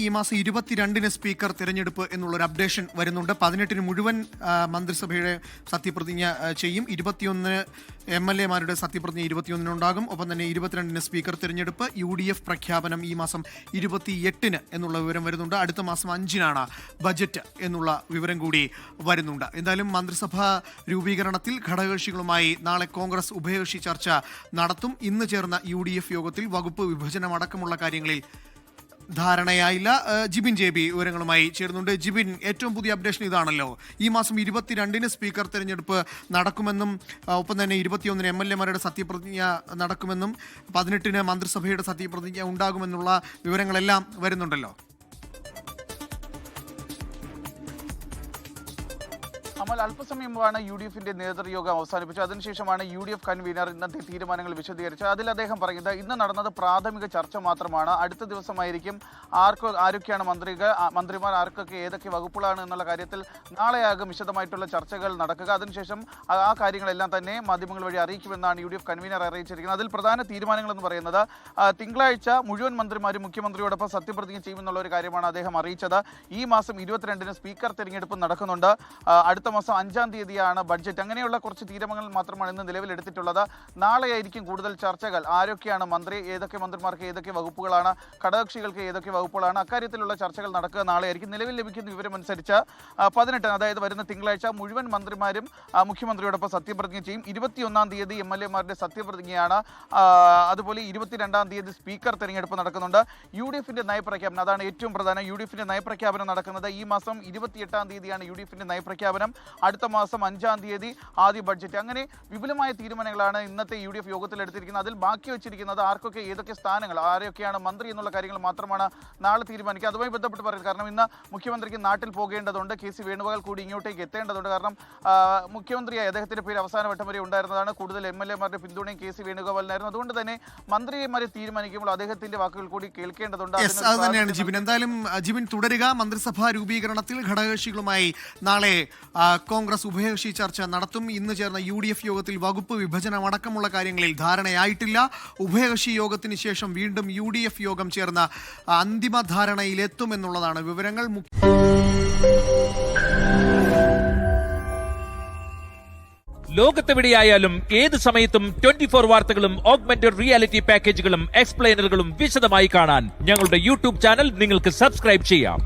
ഈ മാസം 22-ന് സ്പീക്കർ തിരഞ്ഞെടുപ്പ് എന്നുള്ളൊരു അപ്ഡേഷൻ വരുന്നുണ്ട്. 18-ന് മുഴുവൻ മന്ത്രിസഭയുടെ സത്യപ്രതിജ്ഞ ചെയ്യും. 21 MLA-മാരുടെ സത്യപ്രതിജ്ഞ 21-നുണ്ടാകും. ഒപ്പം തന്നെ 22-ന് സ്പീക്കർ തിരഞ്ഞെടുപ്പ്, UDF പ്രഖ്യാപനം ഈ മാസം 28-ന് എന്നുള്ള വിവരം വരുന്നുണ്ട്. അടുത്ത മാസം 5-നാണ് ബജറ്റ് എന്നുള്ള വിവരം കൂടി വരുന്നുണ്ട്. എന്തായാലും മന്ത്രിസഭാ രൂപീകരണത്തിൽ ഘടകകക്ഷികളുമായി നാളെ കോൺഗ്രസ് ഉഭയകക്ഷി ചർച്ച നടത്തും. ഇന്ന് ചേർന്ന UDF യോഗത്തിൽ വകുപ്പ് വിഭജനമടക്കമുള്ള കാര്യങ്ങളിൽ ധാരണയായില്ല. ജിബിൻ JB വിവരങ്ങളുമായി ചേരുന്നുണ്ട്. ജിബിൻ, ഏറ്റവും പുതിയ അപ്ഡേഷൻ ഇതാണല്ലോ, ഈ മാസം 22-ന് സ്പീക്കർ തെരഞ്ഞെടുപ്പ് നടക്കുമെന്നും ഒപ്പം തന്നെ 21-ന് MLA-മാരുടെ സത്യപ്രതിജ്ഞ നടക്കുമെന്നും 18-ന് മന്ത്രിസഭയുടെ സത്യപ്രതിജ്ഞ ഉണ്ടാകുമെന്നുള്ള വിവരങ്ങളെല്ലാം വരുന്നുണ്ടല്ലോ. അമൽ, അല്പസമയം മുമ്പാണ് UDF-ന്റെ നേതൃയോഗം അവസാനിപ്പിച്ചത്. അതിനുശേഷമാണ് UDF കൺവീനർ ഇന്നത്തെ തീരുമാനങ്ങൾ വിശദീകരിച്ചത്. അതിൽ അദ്ദേഹം പറയുന്നത് ഇന്ന് നടന്നത് പ്രാഥമിക ചർച്ച മാത്രമാണ്. അടുത്ത ദിവസമായിരിക്കും ആരൊക്കെയാണ് മന്ത്രിമാർ, ആർക്കൊക്കെ ഏതൊക്കെ വകുപ്പുകളാണ് എന്നുള്ള കാര്യത്തിൽ നാളെയാകും വിശദമായിട്ടുള്ള ചർച്ചകൾ നടക്കുക. അതിനുശേഷം ആ കാര്യങ്ങളെല്ലാം തന്നെ മാധ്യമങ്ങൾ വഴി അറിയിക്കുമെന്നാണ് UDF കൺവീനർ അറിയിച്ചിരിക്കുന്നത്. അതിൽ പ്രധാന തീരുമാനങ്ങൾ എന്ന് പറയുന്നത് തിങ്കളാഴ്ച മുഴുവൻ മന്ത്രിമാരും മുഖ്യമന്ത്രിയോടൊപ്പം സത്യപ്രതിജ്ഞ ചെയ്യുമെന്നുള്ള ഒരു കാര്യമാണ് അദ്ദേഹം അറിയിച്ചത്. ഈ മാസം 22-ന് സ്പീക്കർ തെരഞ്ഞെടുപ്പ് നടക്കുന്നുണ്ട്. അടുത്ത മാസം 5-ാം തീയതിയാണ് ബഡ്ജറ്റ്. അങ്ങനെയുള്ള കുറച്ച് തീരുമാനങ്ങൾ മാത്രമാണ് ഇന്ന് നിലവിലെടുത്തിട്ടുള്ളത്. നാളെയായിരിക്കും കൂടുതൽ ചർച്ചകൾ. ആരൊക്കെയാണ് മന്ത്രി, ഏതൊക്കെ മന്ത്രിമാർക്ക് ഏതൊക്കെ വകുപ്പുകളാണ്, ഘടകകക്ഷികൾക്ക് ഏതൊക്കെ വകുപ്പുകളാണ്, അക്കാര്യത്തിലുള്ള ചർച്ചകൾ നടക്കുക നാളെയായിരിക്കും. നിലവിൽ ലഭിക്കുന്ന വിവരമനുസരിച്ച് 18, അതായത് വരുന്ന തിങ്കളാഴ്ച മുഴുവൻ മന്ത്രിമാരും മുഖ്യമന്ത്രിയോടൊപ്പം സത്യപ്രതിജ്ഞ ചെയ്യും. 21-ാം തീയതി MLA-മാരുടെ സത്യപ്രതിജ്ഞയാണ്. അതുപോലെ 22-ാം തീയതി സ്പീക്കർ തെരഞ്ഞെടുപ്പ് നടക്കുന്നുണ്ട്. UDF-ന്റെ നയപ്രഖ്യാപനം, അതാണ് ഏറ്റവും പ്രധാനം. UDF-ന്റെ നയപ്രഖ്യാപനം നടക്കുന്നത് ഈ മാസം 28-ാം തീയതിയാണ്. UDF-ന്റെ നയപ്രഖ്യാപനം. അടുത്ത മാസം 5-ാം തീയതി ആദ്യ ബഡ്ജറ്റ്. അങ്ങനെ വിപുലമായ തീരുമാനങ്ങളാണ് ഇന്നത്തെ UDF യോഗത്തിൽ എടുത്തിരിക്കുന്നത്. അതിൽ ബാക്കി വെച്ചിരിക്കുന്നത് ആർക്കൊക്കെ ഏതൊക്കെ സ്ഥാനങ്ങൾ, ആരൊക്കെയാണ് മന്ത്രി എന്നുള്ള കാര്യങ്ങൾ മാത്രമാണ് നാളെ തീരുമാനിക്കുക. അതുമായി ബന്ധപ്പെട്ട് പറയുന്നത്, കാരണം ഇന്ന് മുഖ്യമന്ത്രിക്ക് നാട്ടിൽ പോകേണ്ടതുണ്ട്. KC വേണുഗോപാൽ കൂടി ഇങ്ങോട്ടേക്ക് എത്തേണ്ടതുണ്ട്. കാരണം മുഖ്യമന്ത്രിയായി അദ്ദേഹത്തിന്റെ പേര് അവസാന വട്ടം വരെ ഉണ്ടായിരുന്നതാണ്. കൂടുതൽ MLA-മാരുടെ പിന്തുണയും KC വേണുഗോപാലിനായിരുന്നു. അതുകൊണ്ട് തന്നെ മന്ത്രിമാരെ തീരുമാനിക്കുമ്പോൾ അദ്ദേഹത്തിന്റെ വാക്കുകൾ കൂടി കേൾക്കേണ്ടതുണ്ട്. അത് തന്നെയാണ് ജിബിൻ. എന്തായാലും ജിബിൻ തുടരുക. മന്ത്രിസഭാ രൂപീകരണത്തിൽ ഘടകകക്ഷികളുമായി നാളെ കോൺഗ്രസ് ഉഭയകക്ഷി ചർച്ച നടത്തും. ഇന്ന് ചേർന്ന UDF യോഗത്തിൽ വകുപ്പ് വിഭജനമടക്കമുള്ള കാര്യങ്ങളിൽ ധാരണയായിട്ടില്ല. ഉഭയകക്ഷി യോഗത്തിന് ശേഷം വീണ്ടും UDF യോഗം ചേർന്ന അന്തിമ ധാരണയിലെത്തുമെന്നുള്ളതാണ് വിവരങ്ങൾ. ലോകത്തെവിടെയായാലും ഏത് സമയത്തും 24 വാർത്തകളും ഓഗ്മെന്റഡ് റിയാലിറ്റി പാക്കേജുകളും എക്സ്പ്ലെയിനറുകളും വിശദമായി കാണാൻ ഞങ്ങളുടെ YouTube ചാനൽ നിങ്ങൾക്ക് സബ്സ്ക്രൈബ് ചെയ്യാം.